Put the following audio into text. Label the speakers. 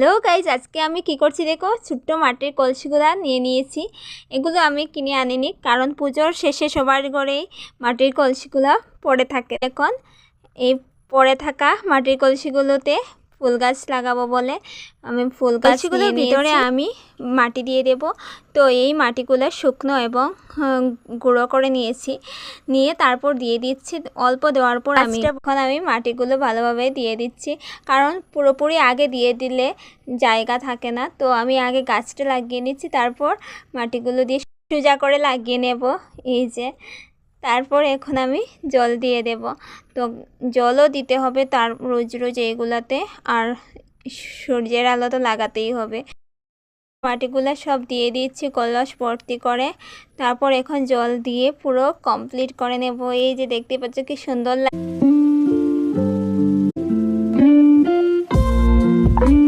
Speaker 1: Hello guys, আজকে আমি কি করছি দেখো, ছোট্ট মাটির কলসিগুলা নিয়ে নিয়েছি। এগুলো আমি কিনে আনিনি, কারণ পুজোর শেষে সবার ঘরেই মাটির কলসিগুলা পড়ে থাকে। এখন এই পড়ে থাকা মাটির কলসিগুলোতে ফুল গাছ লাগাবো বলে আমি ফুল গাছগুলোর ভিতরে আমি মাটি দিয়ে দেব। তো এই মাটিগুলো শুকনো এবং গুঁড়ো করে নিয়ে তারপর দিয়ে দিচ্ছি। অল্প দেওয়ার পর এখন আমি মাটিগুলো ভালোভাবে দিয়ে দিচ্ছি, কারণ পুরোপুরি আগে দিয়ে দিলে জায়গা থাকে না। তো আমি আগে গাছটা লাগিয়ে নিচ্ছি, তারপর মাটিগুলো দিয়ে সোজা করে লাগিয়ে নেব। এই যে তারপর এখন আমি জল দিয়ে দেব। তো জলও দিতে হবে তার রোজ রোজ এইগুলাতে, আর সূর্যের আলো তো লাগাতেই হবে। মাটিগুলো সব দিয়ে দিচ্ছি কলস ভর্তি করে। তারপর এখন জল দিয়ে পুরো কমপ্লিট করে নেব। এই যে দেখতে পাচ্ছ কি সুন্দর লাগে।